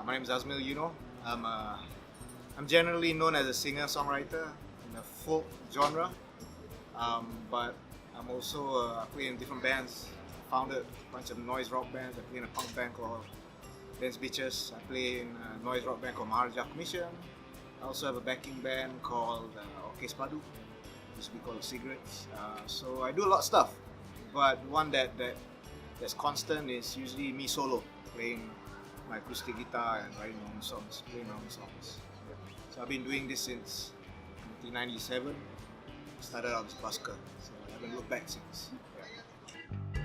My name is Azmyl Yunor. I'm generally known as a singer-songwriter in the folk genre, but I'm also I play in different bands. I founded a bunch of noise rock bands. I play in a punk band called Dance Bitches. I play in a noise rock band called Malaysia Commission. I also have a backing band called Acclaimed, used to be called Cigarettes. So I do a lot of stuff, but one that's constant is usually me solo, playing my acoustic guitar and writing my own songs, playing my own songs. Yeah. So I've been doing this since 1997. Started out as a busker, so I haven't looked back since. Yeah.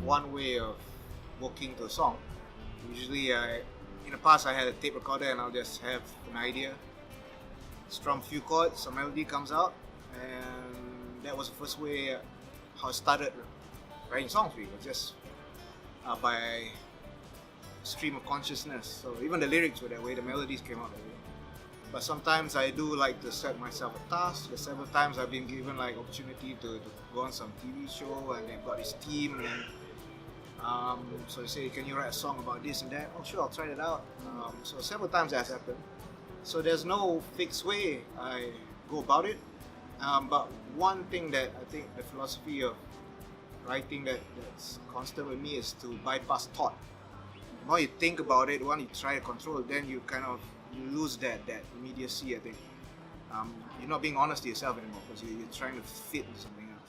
One way of working to a song, usually in the past I had a tape recorder and I'll just have an idea, strum a few chords, some melody comes out, and that was the first way how I started writing songs. Really, just by stream of consciousness. So even the lyrics were that way, the melodies came out that way. But sometimes I do like to set myself a task. There's several times I've been given like opportunity to go on some TV show, and they've got this team, and so they say, can you write a song about this and that? Oh sure, I'll try it out. So several times that's happened. So there's no fixed way I go about it. But one thing that I think the philosophy of writing that's constant with me is to bypass thought. The more you think about it, the more you try to control, then you kind of lose that immediacy, I think. You're not being honest to yourself anymore because you're trying to fit something else.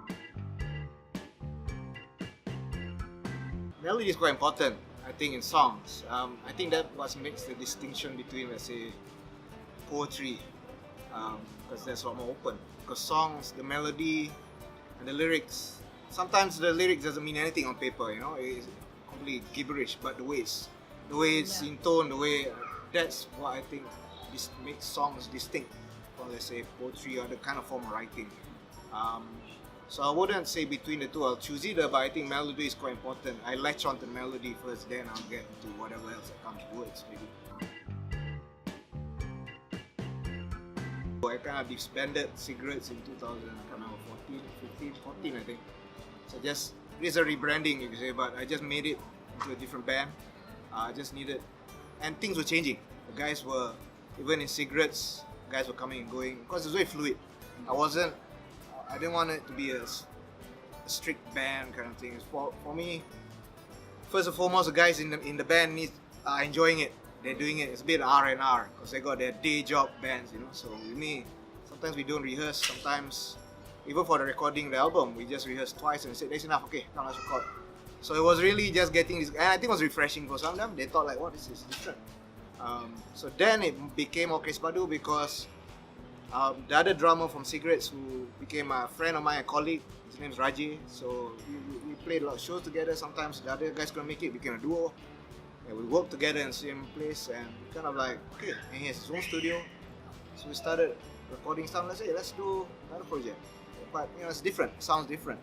Melody is quite important, I think, in songs. I think that what makes the distinction between, let's say, poetry, because that's a lot more open. Because songs, the melody and the lyrics, sometimes the lyrics doesn't mean anything on paper, you know, it's completely gibberish, but the way it's in tone, that's what I think makes songs distinct from, let's say, poetry or the kind of form of writing. So I wouldn't say between the two I'll choose either, but I think melody is quite important. I latch on to melody first, then I'll get to whatever else that comes to words, maybe. I kind of disbanded Cigarettes in 2014, I think. So it's a rebranding, you could say, but I just made it into a different band. I just needed, and things were changing. The guys were, even in Cigarettes, guys were coming and going, because it was very fluid. I didn't want it to be a strict band kind of thing. For me, first and foremost, the guys in the band are enjoying it. They're doing it. It's a bit R&R because they got their day job bands, you know. So with me, sometimes we don't rehearse. Sometimes, even for the recording of the album, we just rehearse twice and said, that's enough, okay, now let's record. So it was really just getting this, and I think it was refreshing for some of them. They thought like, what, this is different. So then it became Orkespadu because the other drummer from Cigarettes, who became a friend of mine, a colleague, his name's Rajay. So we played a lot of shows together. Sometimes the other guys couldn't make it, it became a duo. And we worked together in the same place, and kind of like, okay, and he has his own studio. So we started recording stuff. Let's say, let's do another project. But you know, it's different. It sounds different.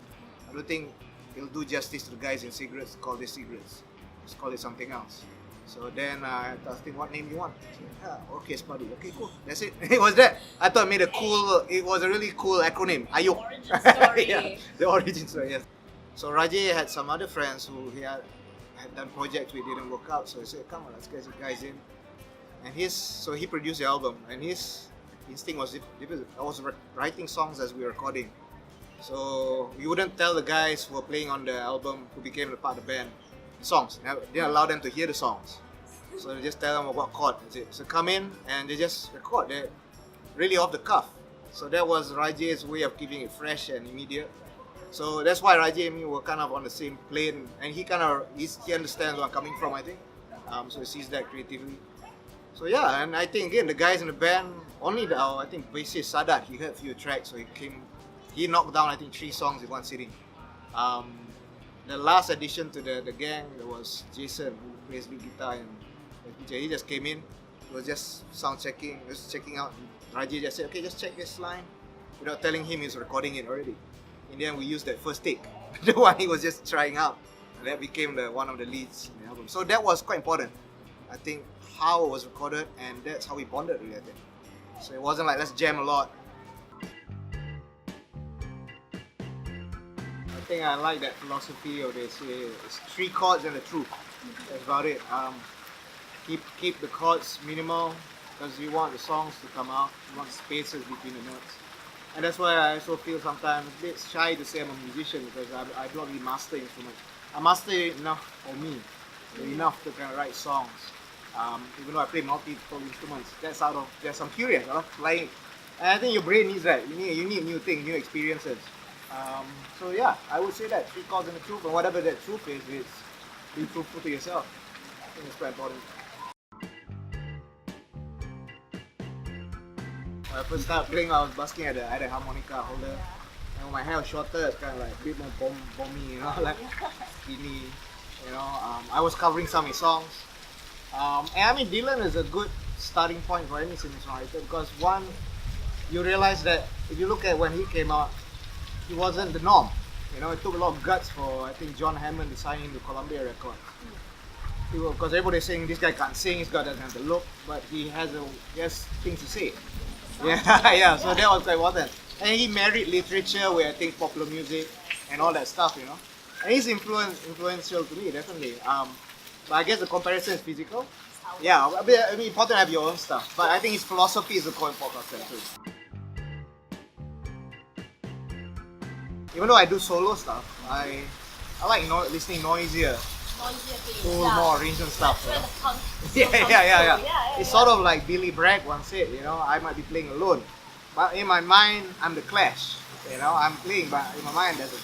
I don't think it'll do justice to the guys in Cigarettes. Call this Cigarettes. Let's call it something else. So then I asked him, what name you want? Okay, Spadu. Okay, cool. That's it. It was that. I thought it was a really cool acronym. Ayuk. Origin story. Yeah, the origin story, yes. So Rajay had some other friends who he had done projects we didn't work out. So he said, come on, let's get you guys in. And so he produced the album, and his instinct was different. I was writing songs as we were recording. So we wouldn't tell the guys who were playing on the album, who became a part of the band, the songs. They didn't allow them to hear the songs. So they just tell them what chord. That's it. So come in and they just record. They're really off the cuff. So that was Rajay's way of keeping it fresh and immediate. So that's why Rajay and me were kind of on the same plane, and he understands where I'm coming from, I think. So he sees that creatively. So yeah, and I think again the guys in the band, only I think bassist Sadat, he heard a few tracks, so he knocked down I think 3 songs in one sitting. The last addition to the gang, there was Jason, who plays lead guitar, and he just came in. He was just sound checking, just checking out. Rajay just said, okay, just check this line, without telling him he's recording it already. In the end, we used that first take, the one he was just trying out, and that became one of the leads in the album. So that was quite important. I think how it was recorded, and that's how we bonded really, I think. So it wasn't like let's jam a lot. think I like that philosophy of this. It's 3 chords and the truth. That's about it. Keep the chords minimal because you want the songs to come out. You want spaces between the notes. And that's why I also feel sometimes a bit shy to say I'm a musician because I don't really master instruments. I master it enough for me, enough to kind of write songs. Even though I play multiple instruments, that's I'm curious. I love playing. And I think your brain needs that. You need new things, new experiences. So yeah, I would say that 3 chords and the truth, and whatever that truth is, it's be truthful to yourself. I think it's quite important. When I first started playing, I was busking at the harmonica holder. And when my hair was shorter, it's kind of like a bit more bomby, you know, like skinny. You know, I was covering some of his songs. And I mean, Dylan is a good starting point for any singer-songwriter because one, you realize that if you look at when he came out, he wasn't the norm. You know, it took a lot of guts for I think John Hammond to sign him to Columbia Records. Because everybody's saying this guy can't sing, this guy doesn't have the look, but he has things to say. Yeah, yeah. So that was quite important. And he married literature with I think popular music and all that stuff. You know, and he's influential to me definitely. But I guess the comparison is physical. Yeah, I mean important to have your own stuff. But I think his philosophy is the core important too. Even though I do solo stuff, I like listening noisier. More arrangement stuff. Yeah. It's sort of like Billy Bragg once said, you know, I might be playing alone, but in my mind, I'm the Clash. You know, I'm playing, but in my mind, there's a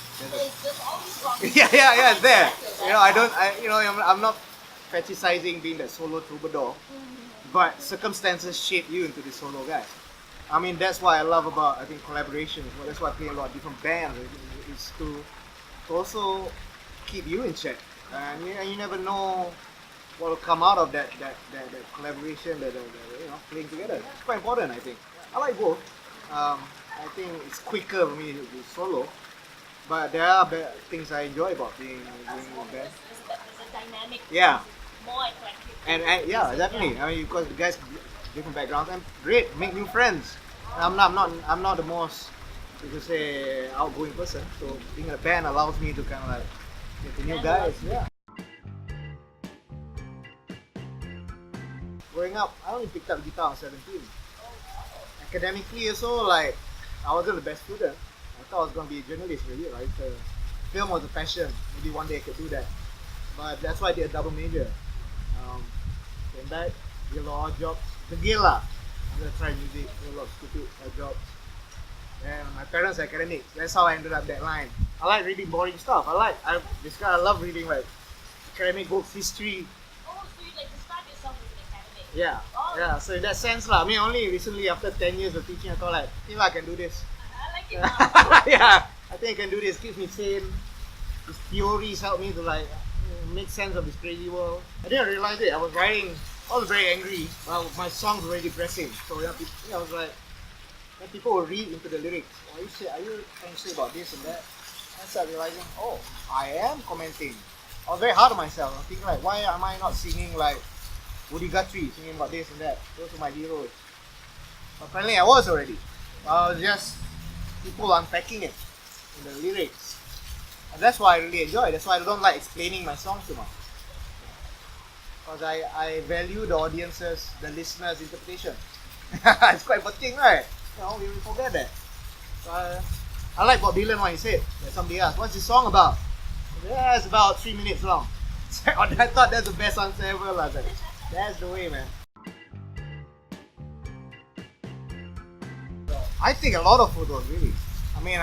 yeah, it's there. You know, I'm not fetishizing being that solo troubadour, but circumstances shape you into the solo guy. I mean, that's what I love about, I think, collaborations. Well, that's why I play a lot of different bands. It's to also keep you in check. And you never know what will come out of that collaboration, that you know, playing together. It's quite important, I think. I like both. I think it's quicker for me to do solo, but there are things I enjoy about being with band. There's a dynamic. Yeah. More eclectic. And yeah, definitely. I mean, because the guys different backgrounds and great, make new friends. And I'm not the most, you could say, outgoing person. So being in a band allows me to kind of like get the new guys. Yeah. Growing up, I only picked up guitar at 17. Academically also, like, I wasn't the best student. I thought I was going to be a journalist really, right? Film was a passion. Maybe one day I could do that. But that's why I did a double major. Came back, did a lot of jobs. I'm gonna try music, do a lot of stupid jobs. And my parents are academics. That's how I ended up that line. I like reading boring stuff. I love reading like academic books, history. Oh, so you like describe yourself as an academic? Yeah, oh. Yeah. So in that sense, I mean, only recently after 10 years of teaching, I thought like, I think I can do this. I like it now. Yeah, I think I can do this. Keeps me sane. These theories help me to like make sense of this crazy world. I didn't realize it. I was very angry. My songs were very depressing. So yeah, I was like, when people will read into the lyrics, are you trying to say about this and that? I started realizing, oh, I am commenting. I was very hard on myself. I was thinking like, why am I not singing like Woody Guthrie, singing about this and that? Those are my heroes. But apparently I was already. I was just people unpacking it in the lyrics. And that's why I really enjoy. That's why I don't like explaining my songs too much. Because I value the audience's, the listener's interpretation. It's quite important, right? You know, we forget that. So I like Bob Dylan when he said that somebody asked, what's the song about? Yeah, it's about 3 minutes long. So I thought that's the best answer ever. I was like, that's the way, man. I take a lot of photos, really. I mean,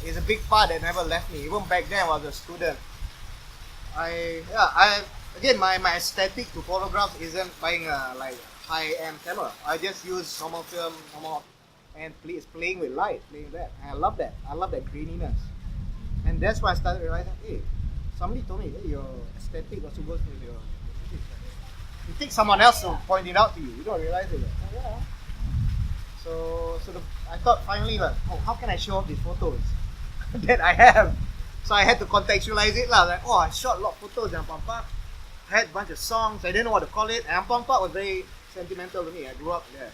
it's a big part that never left me. Even back then, I was a student. Again, my aesthetic to photographs isn't buying a like high-end camera. I just use normal film, and playing with light, playing that. And I love that. I love that graininess. And that's why I started realizing, hey, somebody told me, hey, your aesthetic also goes with your. You think someone else will point it out to you. You don't realize it. Oh, yeah. So I thought finally, like, oh, how can I show off these photos that I have? So I had to contextualize it. Like, oh, I shot a lot of photos in Ampang Park. I had a bunch of songs. I didn't know what to call it. And Ampang Park was very sentimental to me. I grew up there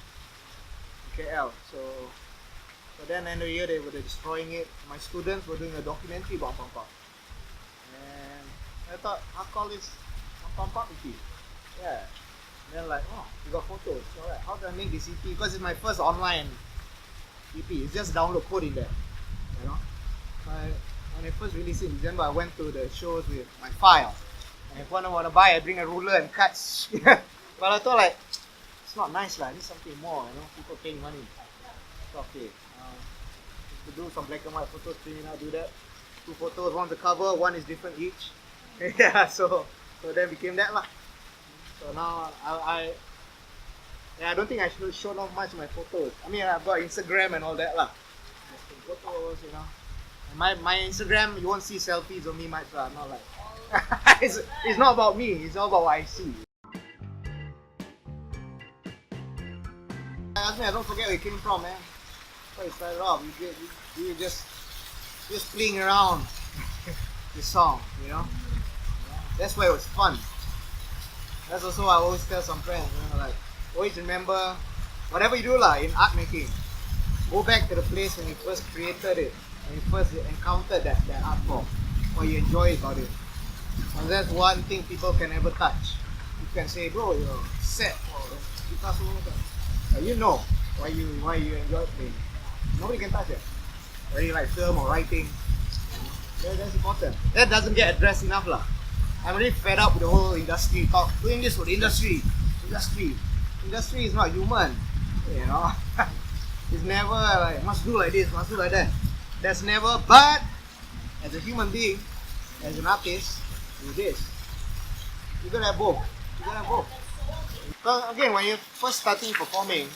in KL. So So then end of the year they were destroying it. My students were doing a documentary about Pam Pam. And I thought, how call this Pam Pam EP? Yeah. And then like, oh, you got photos. Alright, how do I make this EP? Because it's my first online EP. It's just download code in there. You know? When I first released it in December, I went to the shows with my file. And if one want to buy, I bring a ruler and cuts. But I thought like, it's not nice lah. I need something more. You know, people paying money. So okay, to do some black and white photos, print it out, do that. 2 photos, one's the cover, one is different each. Yeah, so then became that lah. So now I don't think I should show off much of my photos. I mean, I've got Instagram and all that lah. Photos, you know. And my Instagram, you won't see selfies of me much lah. Not like it's not about me. It's all about what I see. Azmyl, don't forget where you came from, man. That's where you started off. You just playing around the song, you know. That's where it was fun. That's also what I always tell some friends, you know, like always remember whatever you do lah in art making. Go back to the place when you first created it, when you first encountered that art form, what you enjoy about it. And that's one thing people can never touch. You can say, bro, you're set or Picasso. You know why you enjoy playing. Nobody can touch it. Whether you like film or writing, that's important. That doesn't get addressed enough lah. I'm really fed up with the whole industry talk. Doing this for the industry. Industry is not human. You know, it's never like must do like this, must do like that. That's never. But as a human being, as an artist, do this. You gotta have both. So again, when you're first starting performing,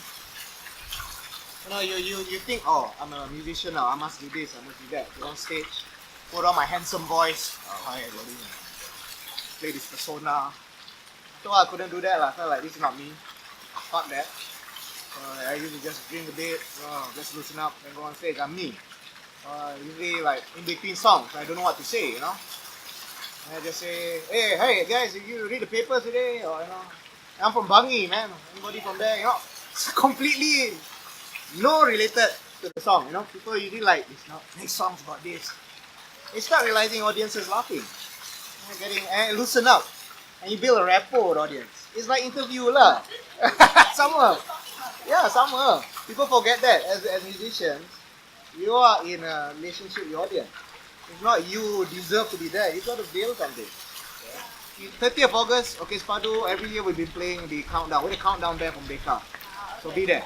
you know, you think, oh, I'm a musician now, I must do this, I must do that. Get on stage, put on my handsome voice. Oh, hi, everybody. Play this persona. So I couldn't do that. I felt like this is not me. Fuck that. I usually just drink a bit, just loosen up and go on stage. I'm me. Usually like in between songs, I don't know what to say, you know. And I just say, hey guys, did you read the papers today? Or you know, I'm from Bangi, man. Anybody from there? You know, it's completely no related to the song. You know, people usually like, it's not next song's about this. They start realizing audiences laughing, and loosen up, and you build a rapport with audience. It's like interview lah. Somewhere. People forget that as musicians, you are in a relationship with your audience. It's not you deserve to be there. You got to build something. 30th August, okay, Spadu, every year we've been playing the countdown. We're the countdown band from Beka. So be there.